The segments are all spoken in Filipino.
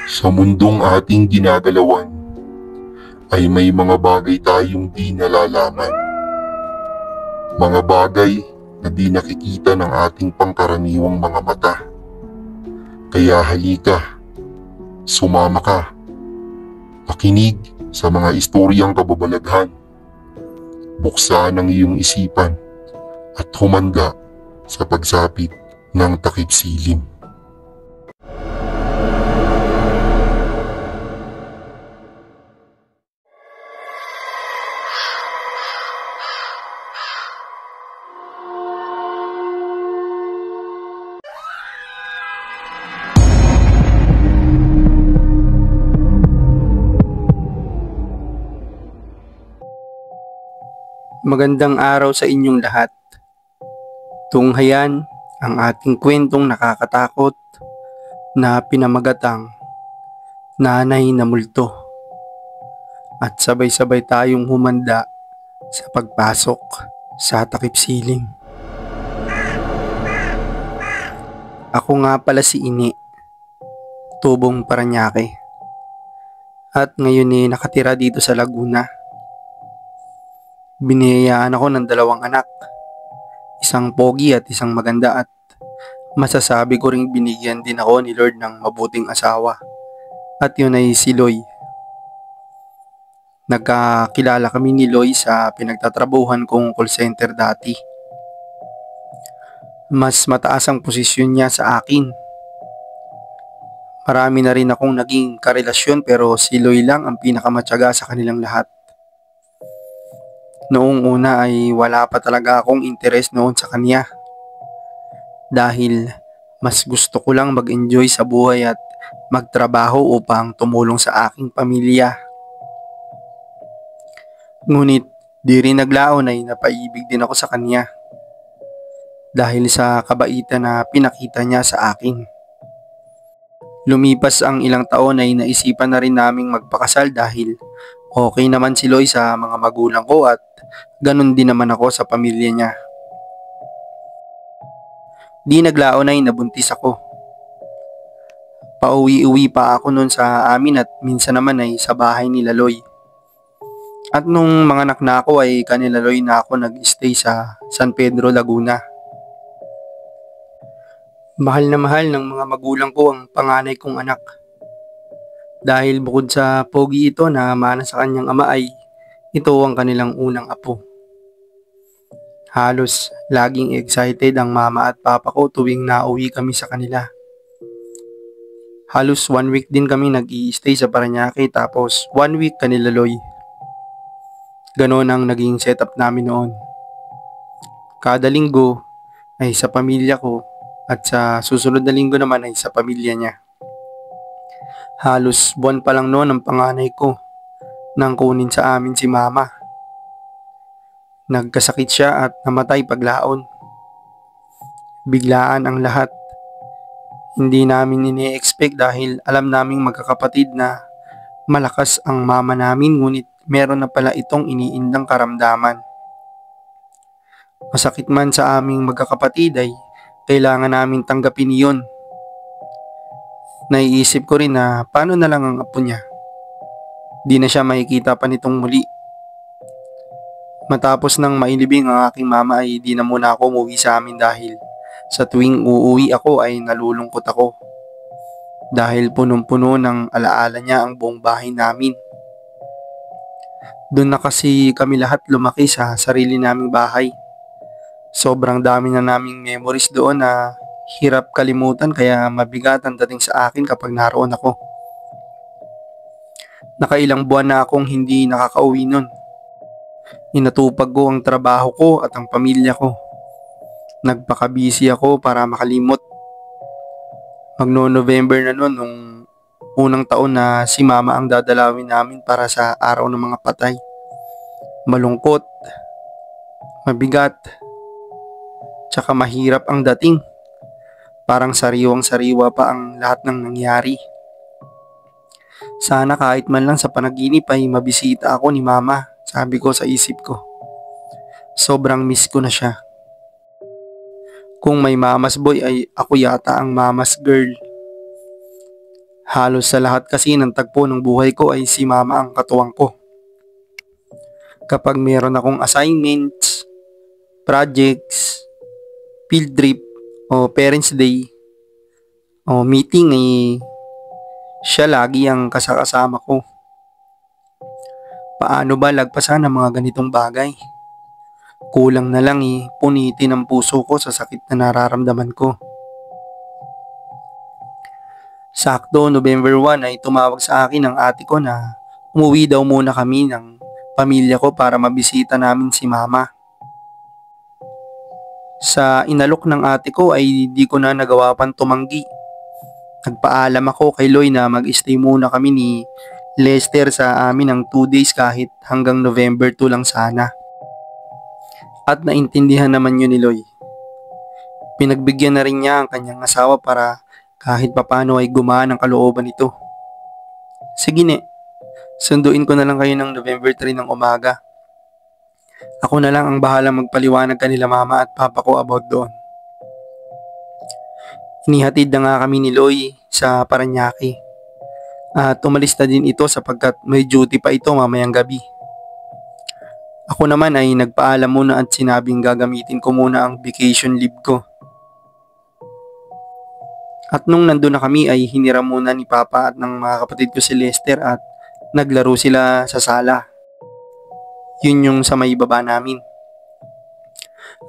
Sa mundong ating ginagalawan ay may mga bagay tayong di nalalaman. Mga bagay na di nakikita ng ating pangkaraniwang mga mata. Kaya halika, sumama ka, makinig sa mga istoryang kababalaghan, buksan ang iyong isipan at humanda sa pagsapit ng takip silim. Magandang araw sa inyong lahat. Tunghayan ang ating kwentong nakakatakot na pinamagatang Nanay na Multo. At sabay-sabay tayong humanda sa pagpasok sa takip silim. Ako nga pala si Ini, tubong Paranaque. At ngayon nakatira dito sa Laguna. Biniyayaan ako ng 2 anak, isang pogi at isang maganda, at masasabi ko ring binigyan din ako ni Lord ng mabuting asawa, at yun ay si Loy. Nagkakilala kami ni Loy sa pinagtatrabuhan kong call center dati. Mas mataas ang posisyon niya sa akin. Marami na rin akong naging karelasyon pero si Loy lang ang pinakamatyaga sa kanilang lahat. Noong una ay wala pa talaga akong interes noon sa kanya. Dahil mas gusto ko lang mag-enjoy sa buhay at magtrabaho upang tumulong sa aking pamilya. Ngunit di rin naglaon ay napaibig din ako sa kanya. Dahil sa kabaitan na pinakita niya sa akin. Lumipas ang ilang taon ay naisipan na rin naming magpakasal dahil okay naman si Loy sa mga magulang ko at ganun din naman ako sa pamilya niya. Di naglaon ay nabuntis ako. Pauwi-uwi pa ako noon sa amin at minsan naman ay sa bahay ni Loy. At nung mga anak na ako ay kanila Loy na ako nag-stay sa San Pedro, Laguna. Mahal na mahal ng mga magulang ko ang panganay kong anak. Dahil bukod sa pogi ito na mana sa kanyang ama ay ito ang kanilang unang apo. Halos laging excited ang mama at papa ko tuwing nauwi kami sa kanila. Halos 1 week din kami nag-i-stay sa Paranaque tapos 1 week kanila Loy. Ganon ang naging setup namin noon. Kada linggo ay sa pamilya ko at sa susunod na linggo naman ay sa pamilya niya. Halos buwan pa lang noon ang panganay ko nang kunin sa amin si mama. Nagkasakit siya at namatay paglaon. Biglaan ang lahat. Hindi namin ini-expect dahil alam naming magkakapatid na malakas ang mama namin ngunit meron na pala itong iniindang karamdaman. Masakit man sa aming magkakapatid ay kailangan namin tanggapin iyon. Naiisip ko rin na paano na lang ang apo niya. Di na siya makikita pa nitong muli. Matapos ng mailibing ang aking mama ay di na muna ako umuwi sa amin dahil sa tuwing uuwi ako ay nalulungkot ako. Dahil punong-puno ng alaala niya ang buong bahay namin. Doon na kasi kami lahat lumaki sa sarili naming bahay. Sobrang dami na naming memories doon na hirap kalimutan kaya mabigat ang dating sa akin kapag naroon ako. Nakailang buwan na akong hindi nakakauwi nun. Inatupag ko ang trabaho ko at ang pamilya ko. Nagpaka-busy ako para makalimot. Magno-November na nun nung unang taon na si mama ang dadalawin namin para sa araw ng mga patay. Malungkot, mabigat, tsaka mahirap ang dating. Parang sariwang-sariwa pa ang lahat ng nangyari. Sana kahit man lang sa panaginip ay mabisita ako ni mama, sabi ko sa isip ko. Sobrang miss ko na siya. Kung may mamas boy ay ako yata ang mamas girl. Halos sa lahat kasi ng tagpo ng buhay ko ay si mama ang katuwang ko. Kapag meron akong assignments, projects, field trip, o parents day, o meeting ay siya lagi ang kasama ko. Paano ba lagpasan ang mga ganitong bagay? Kulang na lang punitin ang puso ko sa sakit na nararamdaman ko. Sakto November 1 ay tumawag sa akin ang ate ko na umuwi daw muna kami ng pamilya ko para mabisita namin si mama. Sa inalok ng ate ko ay di ko na nagawa pang tumanggi. Nagpaalam ako kay Loy na mag-stay muna kami ni Lester sa amin ng 2 days kahit hanggang November 2 lang sana. At naintindihan naman yun ni Loy. Pinagbigyan na rin niya ang kanyang asawa para kahit papano ay gumaan ang kalooban nito. Sige ne, sunduin ko na lang kayo ng November 3 ng umaga. Ako na lang ang bahala magpaliwanag kanila mama at papa ko about doon. Inihatid na nga kami ni Loy sa Paranaque. At umalis na din ito sapagkat may duty pa ito mamayang gabi. Ako naman ay nagpaalam muna at sinabing gagamitin ko muna ang vacation leave ko. At nung nandun na kami ay hiniram muna ni Papa at ng mga kapatid ko si Lester at naglaro sila sa sala. Yun yung sa may baba namin.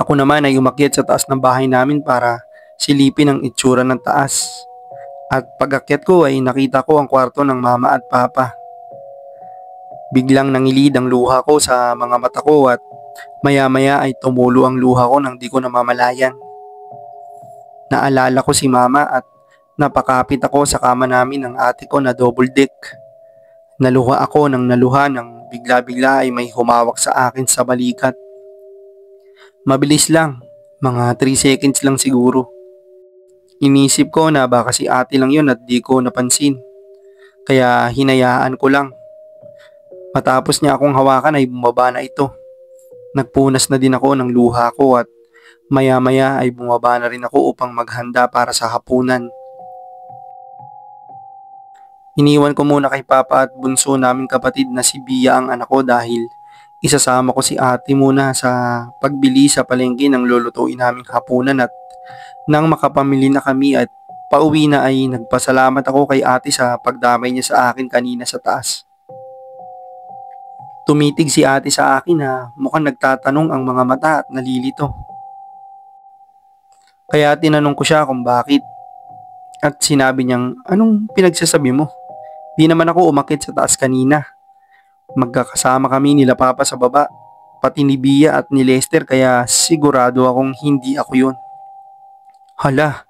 Ako naman ay umakyat sa taas ng bahay namin para silipin ang itsura ng taas. At pag-akyat ko ay nakita ko ang kwarto ng mama at papa. Biglang nangilid ang luha ko sa mga mata ko at maya-maya ay tumulo ang luha ko nang di ko namamalayan. Naalala ko si mama at napakapit ako sa kama namin ng ate ko na double deck. Naluha ako ng naluha nang bigla-bigla ay may humawak sa akin sa balikat. Mabilis lang, mga 3 seconds lang siguro. Inisip ko na baka si ate lang yun at di ko napansin. Kaya hinayaan ko lang. Matapos niya akong hawakan ay bumaba na ito. Nagpunas na din ako ng luha ko at maya-maya ay bumaba na rin ako upang maghanda para sa hapunan. Iniwan ko muna kay Papa at bunso naming kapatid na si Bia ang anak ko dahil isasama ko si ate muna sa pagbili sa palengke ng lulutuin naming hapunan at nang makapamili na kami at pauwi na ay nagpasalamat ako kay ate sa pagdamay niya sa akin kanina sa taas. Tumitig si ate sa akin na mukhang nagtatanong ang mga mata at nalilito. Kaya tinanong ko siya kung bakit. At sinabi niyang, anong pinagsasabi mo? Di naman ako umakyat sa taas kanina. Magkakasama kami nila Papa sa baba, pati ni Bia at ni Lester kaya sigurado akong hindi ako yun. Hala,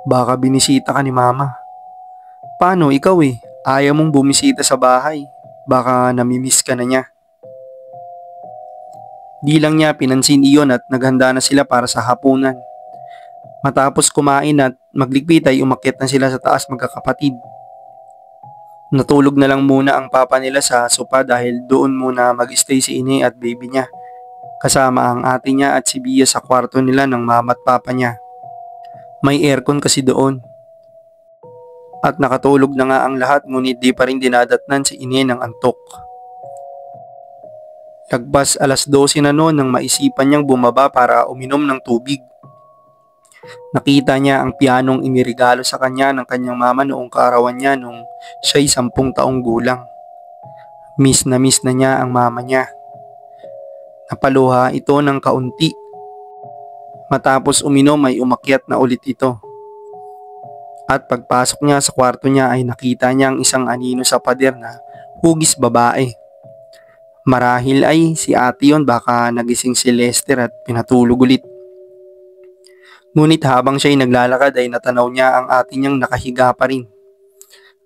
baka binisita ka ni Mama. Paano ikaw ayaw mong bumisita sa bahay. Baka namimiss ka na niya. Di lang niya pinansin iyon at naghanda na sila para sa hapunan. Matapos kumain at magligpit ay umakyat na sila sa taas magkakapatid. Natulog na lang muna ang papa nila sa sopa dahil doon muna mag-stay si Ine at baby niya. Kasama ang ate niya at si Bia sa kwarto nila ng mama at papa niya. May aircon kasi doon. At nakatulog na nga ang lahat ngunit di pa rin dinadatnan si Ine ng antok. Lagpas 12:00 na noon nang maisipan niyang bumaba para uminom ng tubig. Nakita niya ang pianong inirigalo sa kanya ng kanyang mama noong kaarawan niya nung siya'y 10 taong gulang. Miss na niya ang mama niya. Napaluha ito ng kaunti. Matapos uminom ay umakyat na ulit ito. At pagpasok niya sa kwarto niya ay nakita niya ang isang anino sa pader na hugis babae. Marahil ay si ate yon, baka nagising si Lester at pinatulog ulit. Ngunit habang siya'y naglalakad ay natanaw niya ang ate niyang nakahiga pa rin.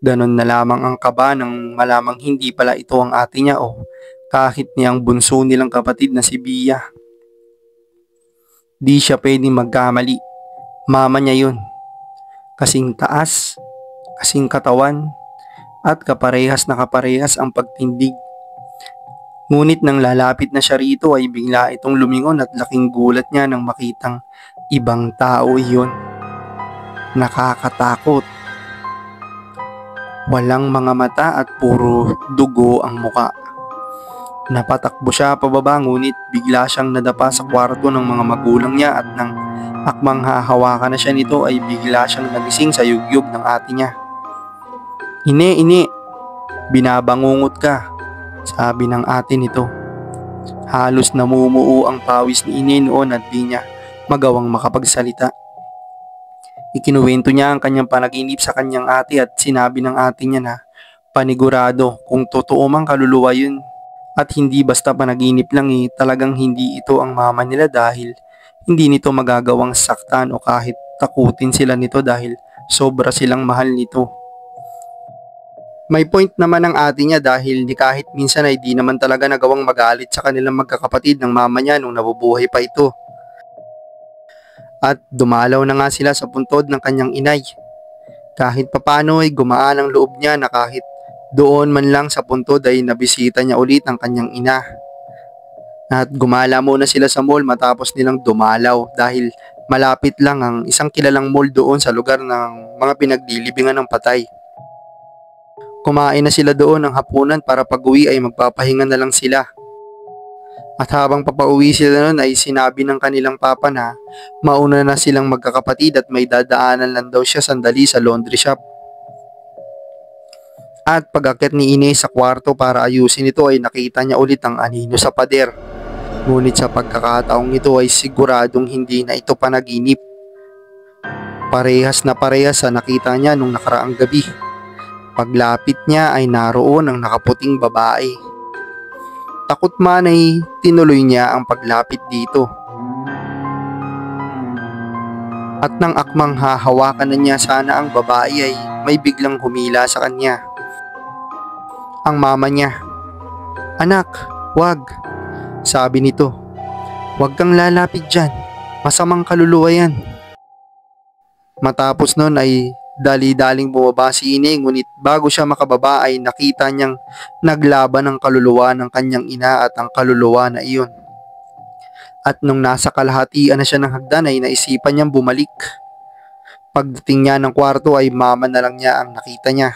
Ganon na lamang ang kaba nang malamang hindi pala ito ang ate niya o kahit niyang bunso nilang kapatid na si Bia. Di siya pwedeng magkamali. Mama niya yun. Kasing taas, kasing katawan, at kaparehas na kaparehas ang pagtindig. Ngunit nang lalapit na siya rito ay bigla itong lumingon at laking gulat niya nang makitang ibang tao iyon. Nakakatakot. Walang mga mata at puro dugo ang muka. Napatakbo siya pababa ngunit bigla siyang nadapa sa kwarto ng mga magulang niya at nang akmang hahawakan na siya nito ay bigla siyang nagising sa yugyug ng ate niya. Ine, binabangungot ka, sabi ng ate nito. Halos namumuo ang pawis ni Ine noon at di niya magawang makapagsalita. Ikinuwento niya ang kanyang panaginip sa kanyang ate at sinabi ng ate niya na panigurado kung totoo mang kaluluwa yun at hindi basta panaginip lang talagang hindi ito ang mama nila dahil hindi nito magagawang saktan o kahit takutin sila nito dahil sobra silang mahal nito. May point naman ang ate niya dahil di kahit minsan ay di naman talaga nagawang magalit sa kanilang magkakapatid ng mama niya nung nabubuhay pa ito. At dumalaw na nga sila sa puntod ng kanyang inay. Kahit papano ay gumaan ang loob niya na kahit doon man lang sa puntod ay nabisita niya ulit ang kanyang ina. At gumala muna sila sa mall matapos nilang dumalaw dahil malapit lang ang isang kilalang mall doon sa lugar ng mga pinaglilibingan ng patay. Kumain na sila doon ng hapunan para pag-uwi ay magpapahinga na lang sila. At habang papauwi sila noon ay sinabi ng kanilang papa na mauna na silang magkakapatid at may dadaanan lang daw siya sandali sa laundry shop. At pag-akyat ni Ine sa kwarto para ayusin ito ay nakita niya ulit ang anino sa pader. Ngunit sa pagkakataong ito ay siguradong hindi na ito panaginip. Parehas na parehas sa nakita niya nung nakaraang gabi. Paglapit niya ay naroon ang nakaputing babae. Takot man ay tinuloy niya ang paglapit dito. At nang akmang hahawakan na niya sana ang babae ay may biglang humila sa kanya. Ang mama niya. Anak, wag, sabi nito. Wag kang lalapit dyan, masamang kaluluwa yan. Matapos nun ay dali-daling bumaba si Ine ngunit bago siya makababa ay nakita niyang naglaban ang kaluluwa ng kanyang ina at ang kaluluwa na iyon. At nung nasa kalahatian na siya ng hagdan ay naisipan niyang bumalik. Pagdating niya ng kwarto ay mama na lang niya ang nakita niya.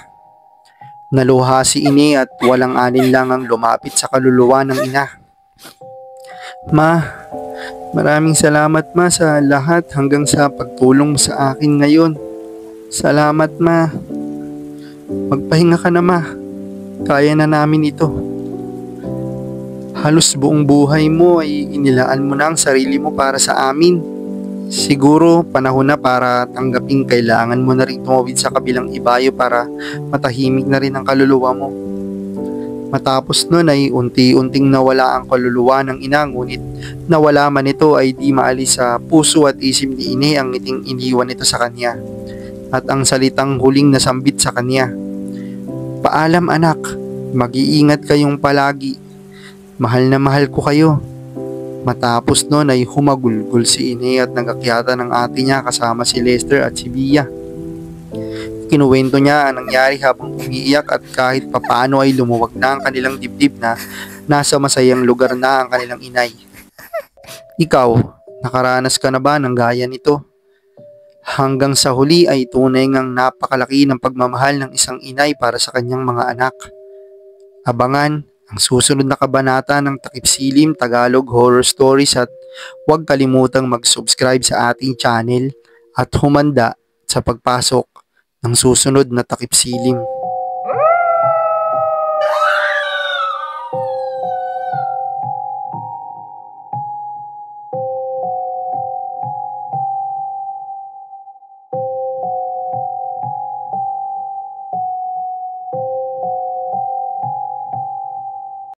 Naluha si Ine at walang anin lang ang lumapit sa kaluluwa ng ina. Ma, maraming salamat ma sa lahat hanggang sa pagtulong mo sa akin ngayon. Salamat ma. Magpahinga ka na ma. Kaya na namin ito. Halos buong buhay mo ay inilaan mo na ang sarili mo para sa amin. Siguro panahon na para tanggaping kailangan mo na rin tumawid sa kabilang ibayo para matahimik na rin ang kaluluwa mo. Matapos nun ay unti-unting nawala ang kaluluwa ng ina ngunit nawala man ito ay di maalis sa puso at isip ni Ine ang ngiting iniwan nito sa kanya. At ang salitang huling nasambit sa kanya. Paalam anak, mag-iingat kayong palagi. Mahal na mahal ko kayo. Matapos nun ay humagulgol si Ine at nagakyata ng ate niya kasama si Lester at si Bia. Kinuwento niya ang nangyari habang umiiyak at kahit papaano ay lumuwag na ang kanilang dibdib na nasa masayang lugar na ang kanilang inay. Ikaw, nakaranas ka na ba ng gaya nito? Hanggang sa huli ay tunay ngang napakalaki ng pagmamahal ng isang inay para sa kanyang mga anak. Abangan ang susunod na kabanata ng Takip Silim Tagalog Horror Stories at huwag kalimutang mag-subscribe sa ating channel at humanda sa pagpasok ng susunod na Takip Silim.